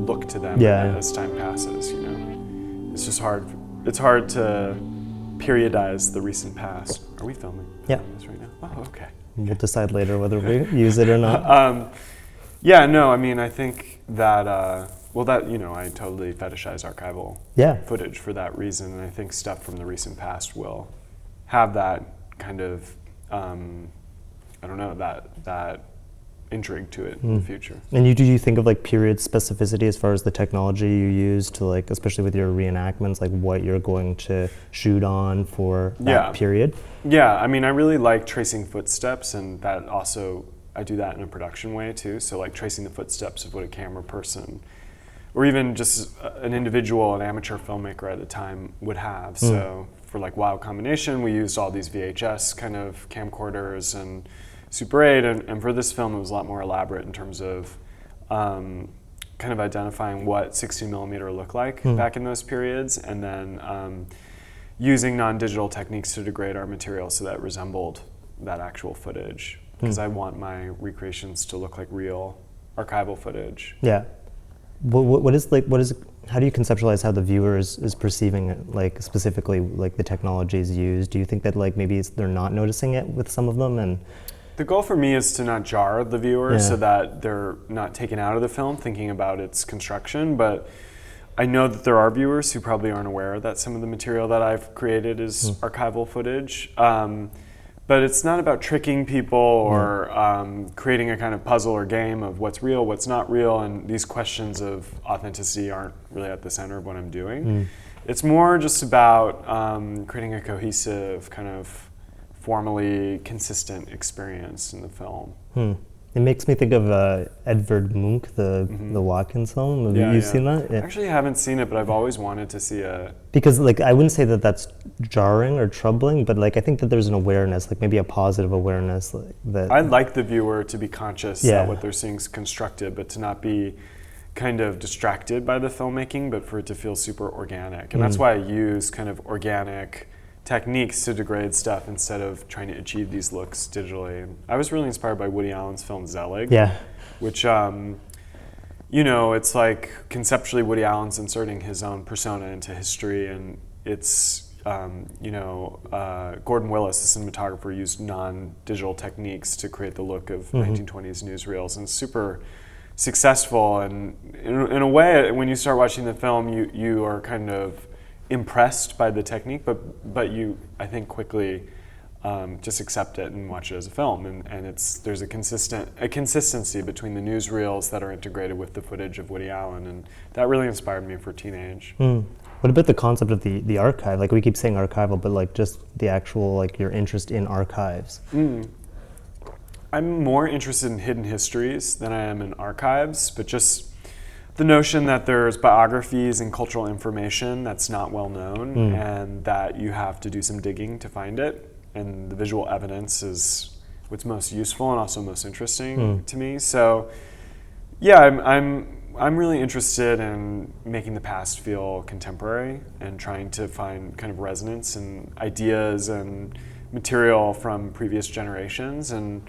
look to them as time passes, you know. It's just hard. It's hard to periodize the recent past. Are we filming? Yeah. This right now? Oh, okay. We'll decide later whether we use it or not. Yeah, no, I mean, I think that, I totally fetishize archival footage for that reason, and I think stuff from the recent past will have that kind of, that intrigue to it in the future. And do you think of like period specificity as far as the technology you use to like, especially with your reenactments, like what you're going to shoot on for that period? Yeah, I mean, I really like tracing footsteps, and that also, I do that in a production way too. So like tracing the footsteps of what a camera person, or even just an individual, an amateur filmmaker at the time would have. So for like Wild Combination, we used all these VHS kind of camcorders and Super 8, and for this film it was a lot more elaborate in terms of kind of identifying what 60 millimeter looked like back in those periods, and then using non-digital techniques to degrade our material so that it resembled that actual footage, because I want my recreations to look like real archival footage. Yeah. How do you conceptualize how the viewer is perceiving it, like specifically like the technologies used? Do you think that like maybe they're not noticing it with some of them? And the goal for me is to not jar the viewer so that they're not taken out of the film thinking about its construction, but I know that there are viewers who probably aren't aware that some of the material that I've created is archival footage. But it's not about tricking people or creating a kind of puzzle or game of what's real, what's not real, and these questions of authenticity aren't really at the center of what I'm doing. It's more just about creating a cohesive, kind of formally consistent experience in the film. It makes me think of Edvard Munch, the Watkins film. Have you seen that? I actually haven't seen it, but I've always wanted to see it. Because like I wouldn't say that that's jarring or troubling, but like I think that there's an awareness, like maybe a positive awareness, like that. I'd like the viewer to be conscious that what they're seeing is constructed, but to not be kind of distracted by the filmmaking, but for it to feel super organic. And that's why I use kind of organic techniques to degrade stuff instead of trying to achieve these looks digitally. And I was really inspired by Woody Allen's film Zelig, which, it's like conceptually Woody Allen's inserting his own persona into history, and it's, Gordon Willis, the cinematographer, used non-digital techniques to create the look of 1920s newsreels, and super successful. And in a way, when you start watching the film, you are kind of impressed by the technique, but you, I think, quickly just accept it and watch it as a film, and there's a consistency between the newsreels that are integrated with the footage of Woody Allen, and that really inspired me for Teenage. What about the concept of the archive? Like we keep saying archival, but like just the actual, like your interest in archives. I'm more interested in hidden histories than I am in archives, but just the notion that there's biographies and cultural information that's not well known, and that you have to do some digging to find it, and the visual evidence is what's most useful and also most interesting to me. So yeah, I'm really interested in making the past feel contemporary and trying to find kind of resonance and ideas and material from previous generations. And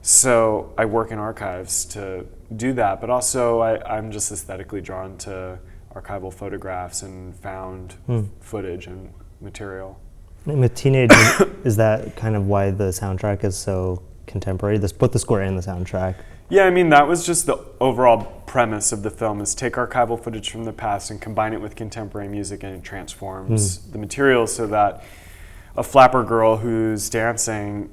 so I work in archives to do that, but also I'm just aesthetically drawn to archival photographs and found footage and material. And with Teenage, is that kind of why the soundtrack is so contemporary? Both the score and the soundtrack. Yeah, I mean, that was just the overall premise of the film, is take archival footage from the past and combine it with contemporary music, and it transforms the material so that a flapper girl who's dancing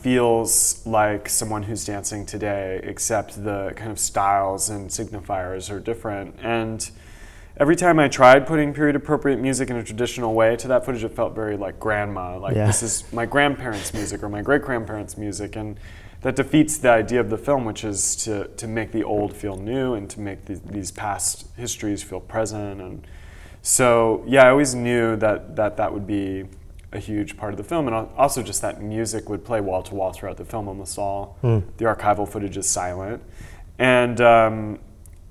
feels like someone who's dancing today, except the kind of styles and signifiers are different. And every time I tried putting period-appropriate music in a traditional way to that footage, it felt very like grandma, like this is my grandparents' music or my great-grandparents' music, and that defeats the idea of the film, which is to make the old feel new and to make these past histories feel present. And so, yeah, I always knew that would be a huge part of the film, and also just that music would play wall to wall throughout the film. Almost all the archival footage is silent, and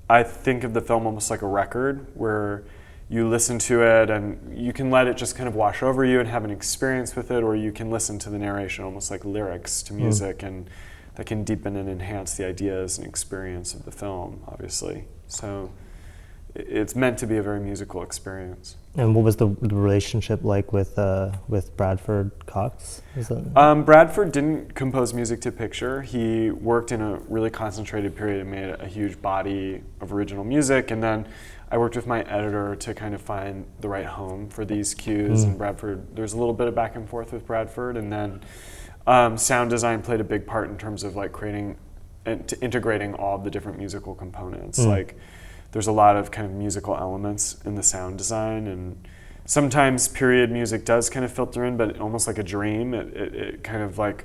I think of the film almost like a record where you listen to it and you can let it just kind of wash over you and have an experience with it, or you can listen to the narration almost like lyrics to music, and that can deepen and enhance the ideas and experience of the film, obviously. So it's meant to be a very musical experience. And what was the relationship like with Bradford Cox? Is that Bradford didn't compose music to picture. He worked in a really concentrated period and made a huge body of original music. And then I worked with my editor to kind of find the right home for these cues. And Bradford, there's a little bit of back and forth with Bradford. And then sound design played a big part in terms of like creating and integrating all of the different musical components. Like, there's a lot of kind of musical elements in the sound design, and sometimes period music does kind of filter in, but almost like a dream, it kind of like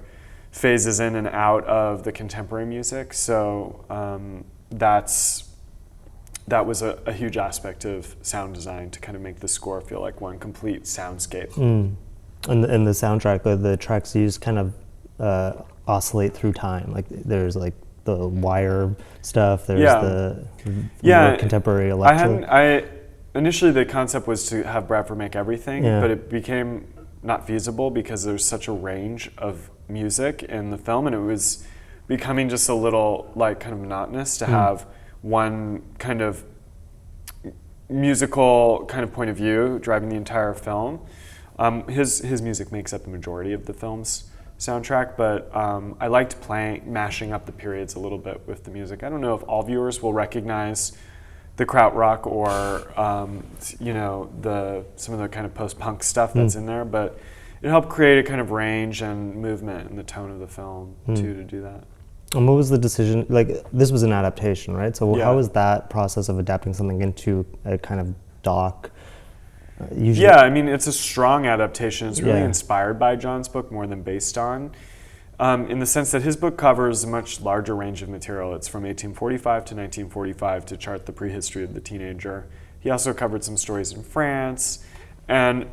phases in and out of the contemporary music. So that was a huge aspect of sound design, to kind of make the score feel like one complete soundscape. And the soundtrack, the tracks used kind of oscillate through time. Like there's like the wire stuff, there's the more contemporary electro. Initially the concept was to have Bradford make everything, but it became not feasible because there's such a range of music in the film, and it was becoming just a little like kind of monotonous to have one kind of musical kind of point of view driving the entire film. His music makes up the majority of the film's soundtrack, but I liked mashing up the periods a little bit with the music. I don't know if all viewers will recognize the krautrock or some of the kind of post-punk stuff that's in there, but it helped create a kind of range and movement in the tone of the film too, to do that. And what was the decision? Like, this was an adaptation, right? So how was that process of adapting something into a kind of doc? Usually. Yeah, I mean, it's a strong adaptation. It's really inspired by Jon's book more than based on, in the sense that his book covers a much larger range of material. It's from 1845 to 1945 to chart the prehistory of the teenager. He also covered some stories in France. And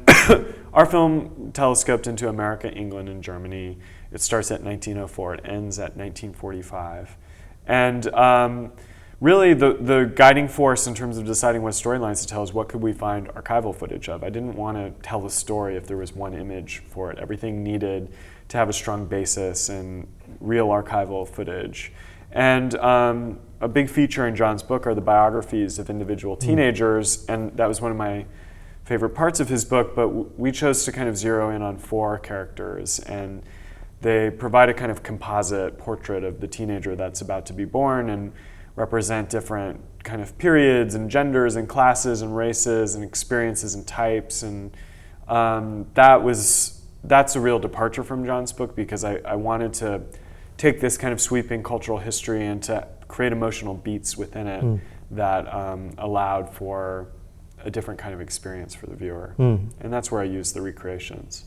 our film telescoped into America, England, and Germany. It starts at 1904. It ends at 1945. And really, the guiding force in terms of deciding what storylines to tell is what could we find archival footage of. I didn't want to tell a story if there was one image for it. Everything needed to have a strong basis in real archival footage. And a big feature in Jon's book are the biographies of individual teenagers, and that was one of my favorite parts of his book, but we chose to kind of zero in on 4 characters, and they provide a kind of composite portrait of the teenager that's about to be born and represent different kind of periods and genders and classes and races and experiences and types. And that's a real departure from Jon's book, because I wanted to take this kind of sweeping cultural history and to create emotional beats within it that allowed for a different kind of experience for the viewer. And that's where I use the recreations.